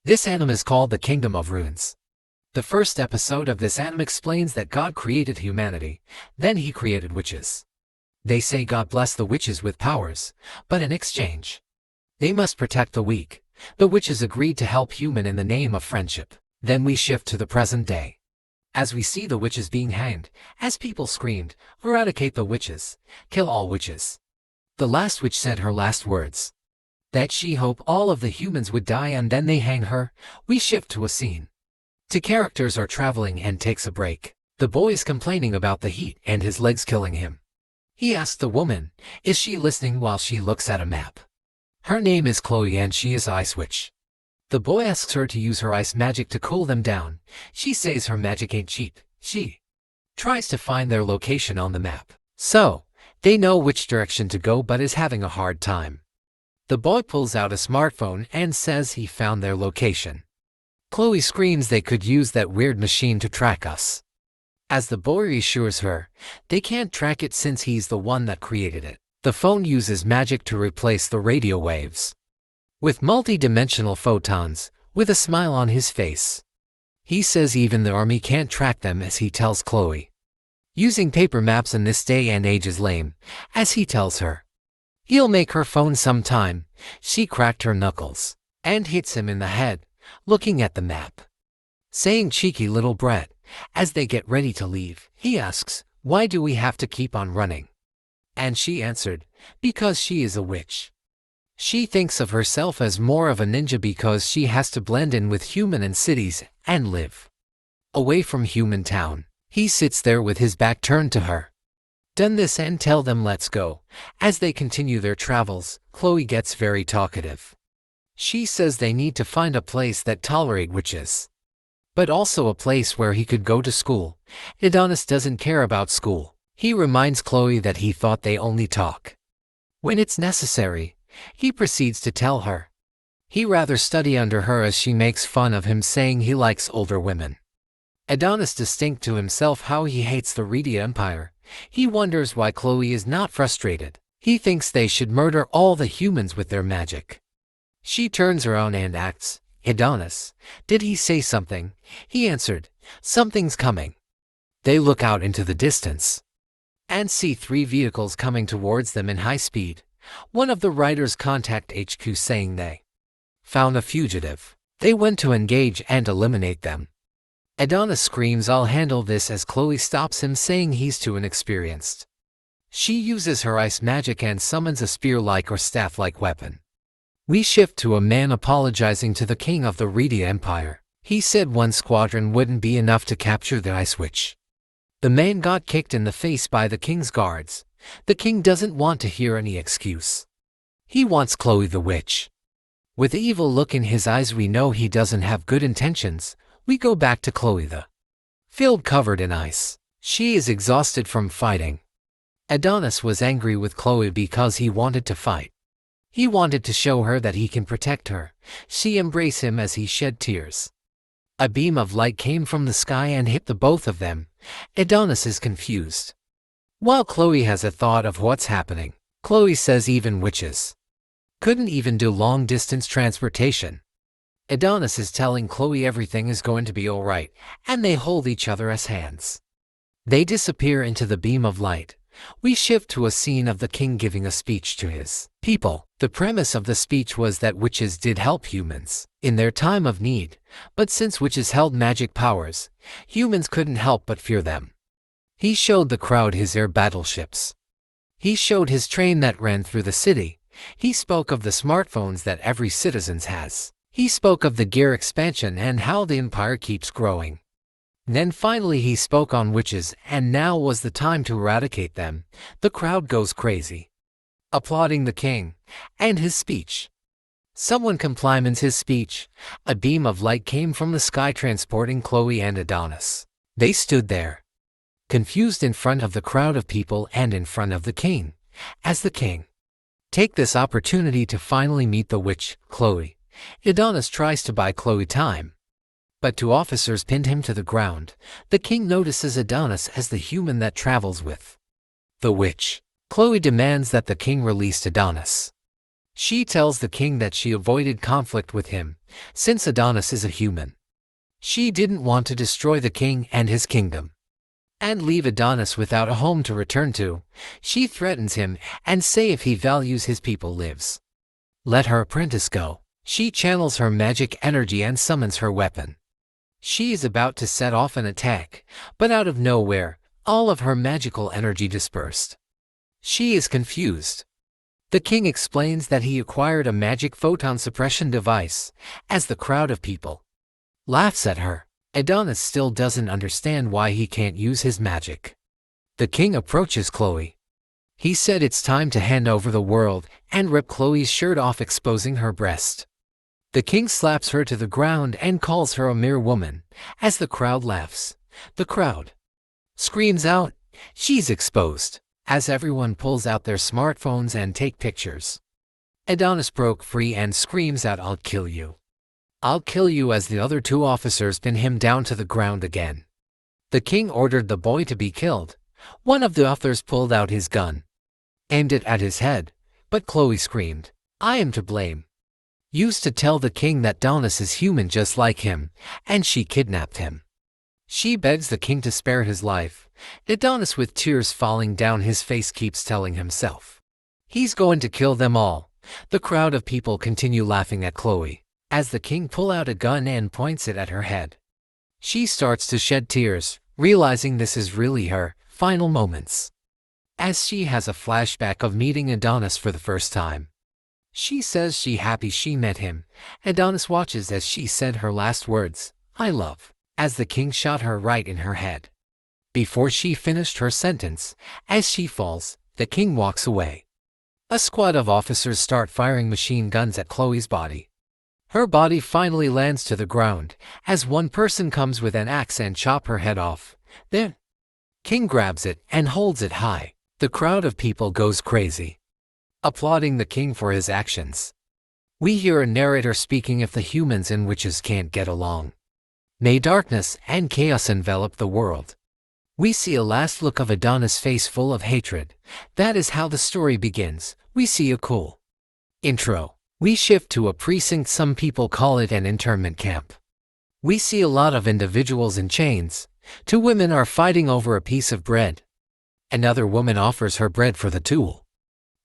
This anime is called The Kingdom of Runes. The first episode of this anime explains that God created humanity, then he created witches. They say God blessed the witches with powers, but in exchange, they must protect the weak. The witches agreed to help human in the name of friendship. Then we shift to the present day. As we see the witches being hanged, as people screamed, "Eradicate the witches, kill all witches." The last witch said her last words, that she hoped all of the humans would die, and then they hang her. We shift to a scene. Two characters are traveling and takes a break. The boy is complaining about the heat and his legs killing him. He asks the woman, is she listening, while she looks at a map. Her name is Chloe and she is Ice Witch. The boy asks her to use her ice magic to cool them down. She says her magic ain't cheap. She tries to find their location on the map, so they know which direction to go, but is having a hard time. The boy pulls out a smartphone and says he found their location. Chloe screams they could use that weird machine to track us. As the boy reassures her, they can't track it since he's the one that created it. The phone uses magic to replace the radio waves with multi-dimensional photons, with a smile on his face. He says even the army can't track them, as he tells Chloe. Using paper maps in this day and age is lame, as he tells her he'll make her phone sometime. She cracked her knuckles and hits him in the head, looking at the map, saying cheeky little brat. As they get ready to leave, he asks, why do we have to keep on running? And she answered, because she is a witch. She thinks of herself as more of a ninja because she has to blend in with human and cities and live away from human town. He sits there with his back turned to her. Done this and tell them let's go. As they continue their travels, Chloe gets very talkative. She says they need to find a place that tolerate witches, but also a place where he could go to school. Adonis doesn't care about school. He reminds Chloe that he thought they only talk when it's necessary. He proceeds to tell her he'd rather study under her, as she makes fun of him, saying he likes older women. Adonis distinct to himself how he hates the Rhea Empire. He wonders why Chloe is not frustrated. He thinks they should murder all the humans with their magic. She turns around and asks, Adonis, did he say something? He answered, something's coming. They look out into the distance and see 3 vehicles coming towards them in high speed. One of the riders contact HQ saying they found a fugitive. They went to engage and eliminate them. Adonis screams, I'll handle this, as Chloe stops him, saying he's too inexperienced. She uses her ice magic and summons a spear-like or staff-like weapon. We shift to a man apologizing to the king of the Rhea Empire. He said one squadron wouldn't be enough to capture the Ice Witch. The man got kicked in the face by the king's guards. The king doesn't want to hear any excuse. He wants Chloe the witch. With the evil look in his eyes, we know he doesn't have good intentions. We go back to Chloe, the field covered in ice. She is exhausted from fighting. Adonis was angry with Chloe because he wanted to fight. He wanted to show her that he can protect her. She embraced him as he shed tears. A beam of light came from the sky and hit the both of them. Adonis is confused, while Chloe has a thought of what's happening. Chloe says even witches couldn't even do long-distance transportation. Adonis is telling Chloe everything is going to be alright, and they hold each other as hands. They disappear into the beam of light. We shift to a scene of the king giving a speech to his people. The premise of the speech was that witches did help humans in their time of need, but since witches held magic powers, humans couldn't help but fear them. He showed the crowd his air battleships. He showed his train that ran through the city. He spoke of the smartphones that every citizen has. He spoke of the gear expansion and how the empire keeps growing. Then finally he spoke on witches, and now was the time to eradicate them. The crowd goes crazy, applauding the king and his speech. Someone compliments his speech. A beam of light came from the sky transporting Chloe and Adonis. They stood there, confused, in front of the crowd of people and in front of the king. As the king take this opportunity to finally meet the witch, Chloe, Adonis tries to buy Chloe time, but 2 officers pinned him to the ground. The king notices Adonis as the human that travels with the witch. Chloe demands that the king release Adonis. She tells the king that she avoided conflict with him, since Adonis is a human. She didn't want to destroy the king and his kingdom, and leave Adonis without a home to return to. She threatens him and say if he values his people lives, let her apprentice go. She channels her magic energy and summons her weapon. She is about to set off an attack, but out of nowhere, all of her magical energy dispersed. She is confused. The king explains that he acquired a magic photon suppression device, as the crowd of people laughs at her. Adonis still doesn't understand why he can't use his magic. The king approaches Chloe. He said it's time to hand over the world and rip Chloe's shirt off, exposing her breast. The king slaps her to the ground and calls her a mere woman. As the crowd laughs, the crowd screams out, "She's exposed!" as everyone pulls out their smartphones and take pictures. Adonis broke free and screams out, "I'll kill you! I'll kill you," as the other two officers pin him down to the ground again. The king ordered the boy to be killed. One of the officers pulled out his gun, aimed it at his head, but Chloe screamed, "I am to blame," used to tell the king that Adonis is human just like him, and she kidnapped him. She begs the king to spare his life. Adonis, with tears falling down his face, keeps telling himself he's going to kill them all. The crowd of people continue laughing at Chloe, as the king pulls out a gun and points it at her head. She starts to shed tears, realizing this is really her final moments, as she has a flashback of meeting Adonis for the first time. She says she's happy she met him. Adonis watches as she said her last words, "I love," as the king shot her right in her head. Before she finished her sentence, as she falls, the king walks away. A squad of officers start firing machine guns at Chloe's body. Her body finally lands to the ground, as one person comes with an axe and chop her head off. Then, king grabs it and holds it high. The crowd of people goes crazy, applauding the king for his actions. We hear a narrator speaking, "If the humans and witches can't get along, may darkness and chaos envelop the world." We see a last look of Adonis' face full of hatred. That is how the story begins. We see a cool intro. We shift to a precinct. Some people call it an internment camp. We see a lot of individuals in chains. Two women are fighting over a piece of bread. Another woman offers her bread for the tool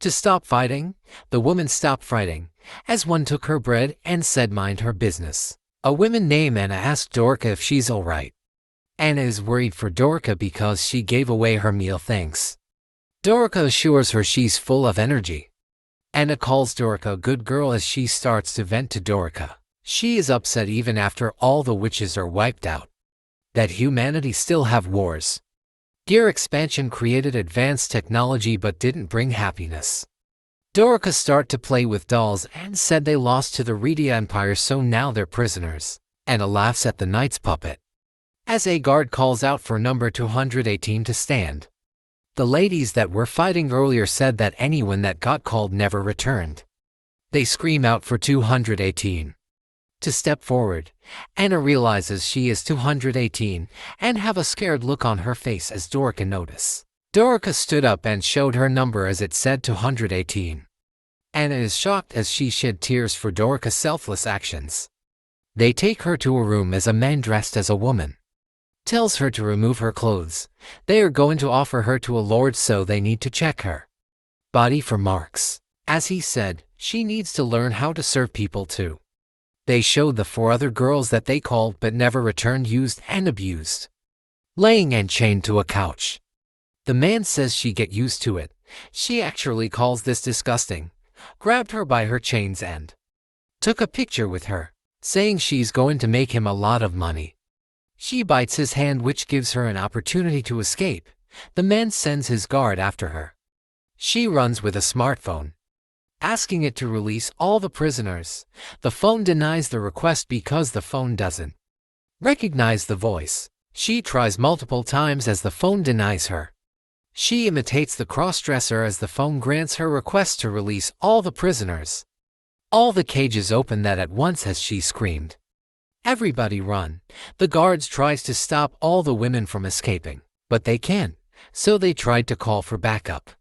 to stop fighting. The woman stopped fighting, as one took her bread and said, "Mind her business." A woman named Anna asked Dorka if she's alright. Anna is worried for Dorka because she gave away her meal. Thanks. Dorka assures her she's full of energy. Anna calls Dorka a good girl as she starts to vent to Dorka. She is upset even after all the witches are wiped out, that humanity still have wars. Gear expansion created advanced technology but didn't bring happiness. Dorka start to play with dolls and said they lost to the Rheda Empire, so now they're prisoners. Anna laughs at the knight's puppet, as a guard calls out for number 218 to stand. The ladies that were fighting earlier said that anyone that got called never returned. They scream out for 218 to step forward. Anna realizes she is 218 and have a scared look on her face as Dorka notice. Dorka stood up and showed her number as it said 218. Anna is shocked as she shed tears for Dorka's selfless actions. They take her to a room as a man dressed as a woman tells her to remove her clothes. They are going to offer her to a lord, so they need to check her body for marks. As he said, she needs to learn how to serve people too. They showed the 4 other girls that they called but never returned, used and abused, laying and chained to a couch. The man says she get used to it. She actually calls this disgusting, grabbed her by her chains and took a picture with her, saying she's going to make him a lot of money. She bites his hand, which gives her an opportunity to escape. The man sends his guard after her. She runs with a smartphone, asking it to release all the prisoners. The phone denies the request because the phone doesn't recognize the voice. She tries multiple times as the phone denies her. She imitates the crossdresser as the phone grants her request to release all the prisoners. All the cages open that at once as she screamed, "Everybody run!" The guards tries to stop all the women from escaping, but they can't, so they tried to call for backup.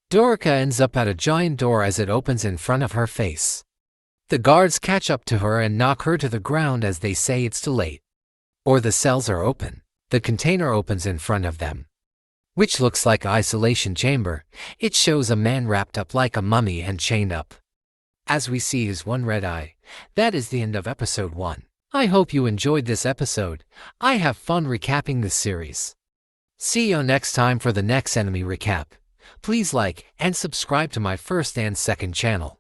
Dorica ends up at a giant door as it opens in front of her face. The guards catch up to her and knock her to the ground as they say it's too late. Or the cells are open. The container opens in front of them, which looks like an isolation chamber. It shows a man wrapped up like a mummy and chained up. As we see his one red eye. That is the end of episode 1. I hope you enjoyed this episode. I have fun recapping this series. See you next time for the next enemy recap. Please like and subscribe to my first and second channel.